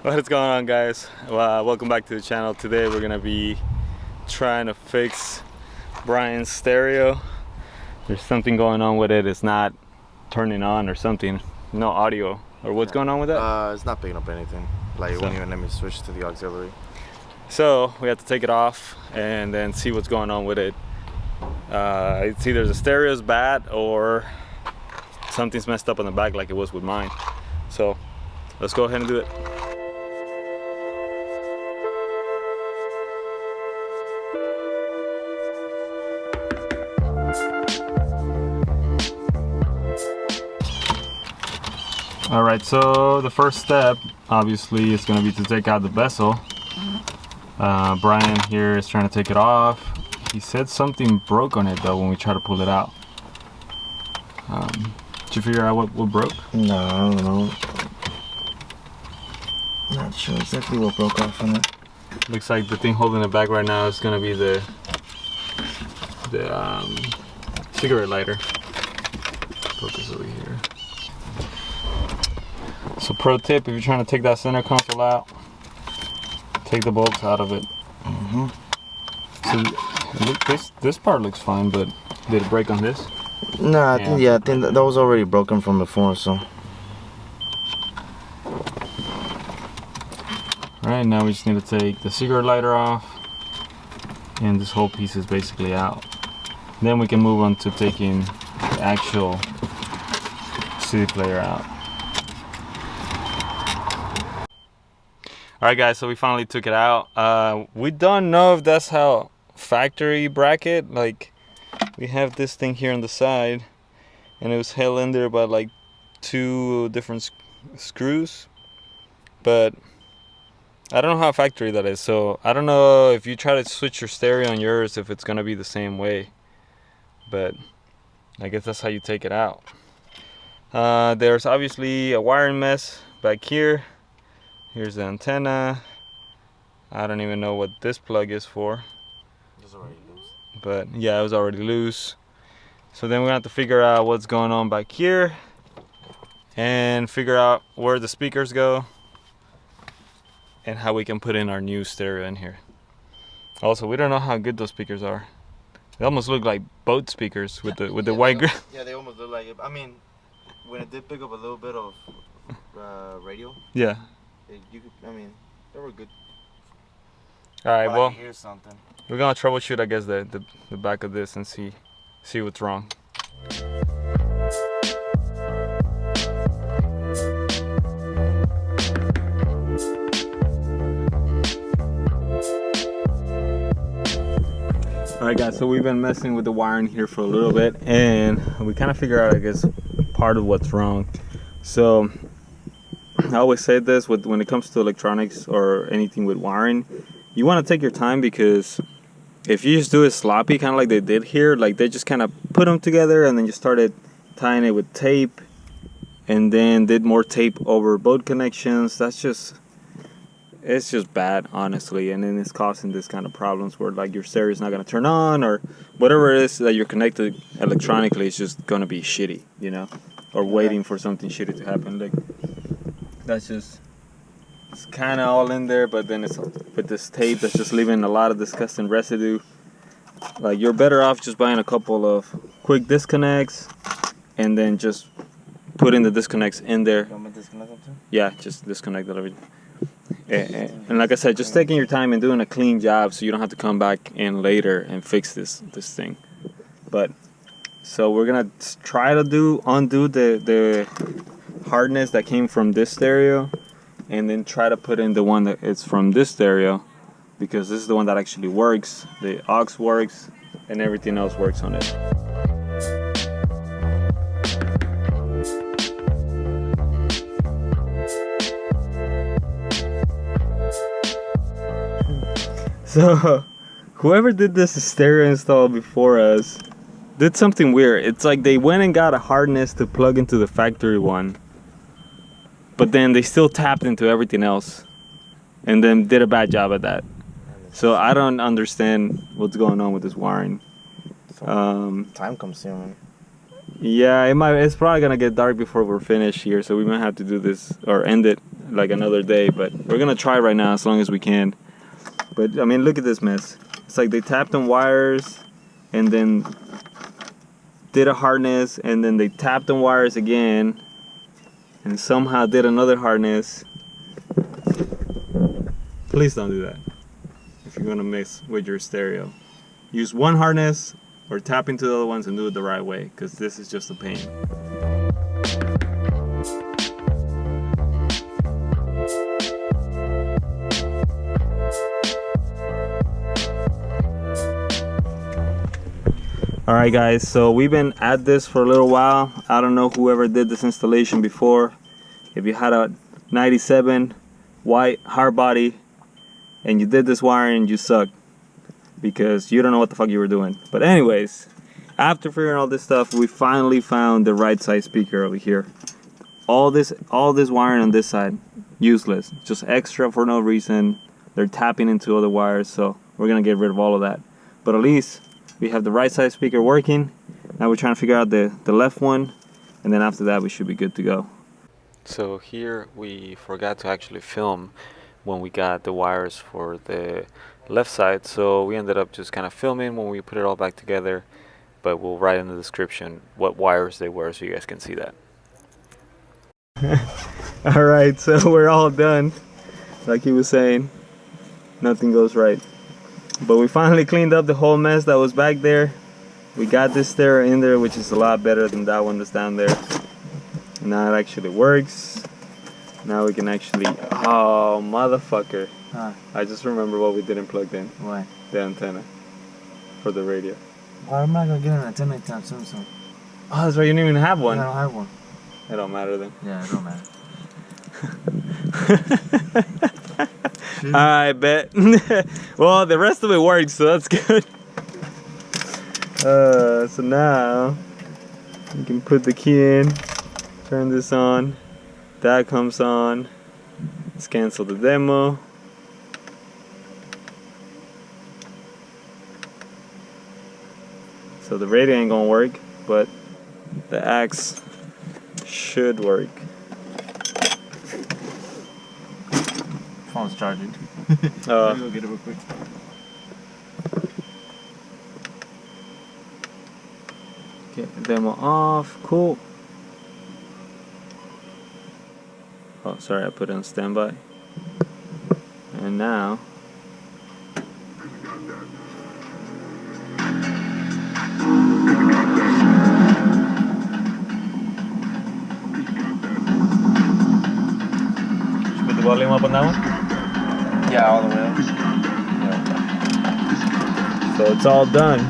What's going on, guys? Welcome back to the channel. Today we're gonna be trying to fix Brian's stereo. There's something going on with it. It's not turning on or something. No audio. Or what's going on with that? It's not picking up anything. Like, it won't even let me switch to the auxiliary. So we have to take it off and then see what's going on with it. It's either the stereo's bad or something's messed up on the back like it was with mine. So let's go ahead and do it. Alright, so the first step obviously is going to be to take out the bezel. Brian here is trying to take it off. He said something broke on it though when we tried to pull it out. Did you figure out what broke? No, I don't know. Not sure exactly what broke off on it. Looks like the thing holding it back right now is going to be the cigarette lighter. Focus over here. So pro tip, if you're trying to take that center console out, take the bolts out of it. So this part looks fine, but did it break on this? No, I think that was already broken from before, so. Alright, now we just need to take the cigarette lighter off, and this whole piece is basically out. Then we can move on to taking the actual CD player out. Alright guys, so we finally took it out. We don't know if that's how factory bracket, like we have this thing here on the side and it was held in there by like 2 different screws, but I don't know how factory that is, so I don't know if you try to switch your stereo on yours if it's gonna be the same way, but I guess that's how you take it out. There's obviously a wiring mess back here. Here's the antenna. I don't even know what this plug is for. It's already loose. But yeah, it was already loose. So then we have to figure out what's going on back here and figure out where the speakers go and how we can put in our new stereo in here. Also, we don't know how good those speakers are. They almost look like boat speakers with the white grill. Yeah, they almost look like it. I mean, when it did pick up a little bit of radio. Yeah. I mean, they were good. All right, well, here's something. We're gonna troubleshoot, I guess, the back of this and see what's wrong. All right, guys. So we've been messing with the wiring here for a little bit, and we kind of figure out, I guess, part of what's wrong. So I always say this when it comes to electronics or anything with wiring, you want to take your time, because if you just do it sloppy, kind of like they did here, like they just kind of put them together and then you started tying it with tape and then did more tape over both connections, it's just bad, honestly, and then it's causing this kind of problems where like your stereo is not going to turn on, or whatever it is that you're connected electronically is just going to be shitty, you know, or waiting for something shitty to happen. Like, it's kind of all in there, but then it's with this tape that's just leaving a lot of disgusting residue. Like, you're better off just buying a couple of quick disconnects and then just putting the disconnects in there. You want me to disconnect them too? Yeah, just disconnect it everything. And like I said, just taking your time and doing a clean job so you don't have to come back in later and fix this thing. But so we're gonna try to undo the hardness that came from this stereo, and then try to put in the one that is from this stereo, because this is the one that actually works. The aux works and everything else works on it. So whoever did this stereo install before us did something weird. It's like they went and got a harness to plug into the factory one, but then they still tapped into everything else and then did a bad job at that. So I don't understand what's going on with this wiring. Time consuming. Yeah, it's probably gonna get dark before we're finished here, so we might have to do this or end it like another day. But we're gonna try right now as long as we can. But I mean, look at this mess. It's like they tapped on wires, and then did a harness, and then they tapped on wires again, and somehow did another harness. Please don't do that if you're gonna mess with your stereo. Use one harness or tap into the other ones and do it the right way, because this is just a pain. Alright guys, so we've been at this for a little while. I don't know whoever did this installation before. If you had a 97 white hardbody and you did this wiring, you suck, because you don't know what the fuck you were doing. But anyways, after figuring all this stuff, we finally found the right size speaker over here. All this wiring on this side, useless, just extra for no reason. They're tapping into other wires, so we're gonna get rid of all of that. But at least we have the right size speaker working. Now we're trying to figure out the left one, and then after that we should be good to go. So here we forgot to actually film when we got the wires for the left side, so we ended up just kind of filming when we put it all back together, but we'll write in the description what wires they were so you guys can see that. Alright, so we're all done. Like he was saying, nothing goes right. But we finally cleaned up the whole mess that was back there. We got this stereo in there, which is a lot better than that one that's down there. Now it actually works. Now we can actually... Oh, motherfucker. Huh. I just remember what we didn't plug in. What? The antenna for the radio. Well, I'm not gonna get an antenna anytime soon, so. Oh, that's right, you didn't even have one. I don't have one. It don't matter then. Yeah, it don't matter. I bet. Well, the rest of it works, so that's good. So now you can put the key in, turn this on, that comes on. Let's cancel the demo. So the radio ain't gonna work, but the axe should work. Phone's charging. Let me go get it real quick. Get the demo off. Cool. Oh, sorry, I put it on standby. And now should put the volume up on that one. Yeah, all the way up. So it's all done.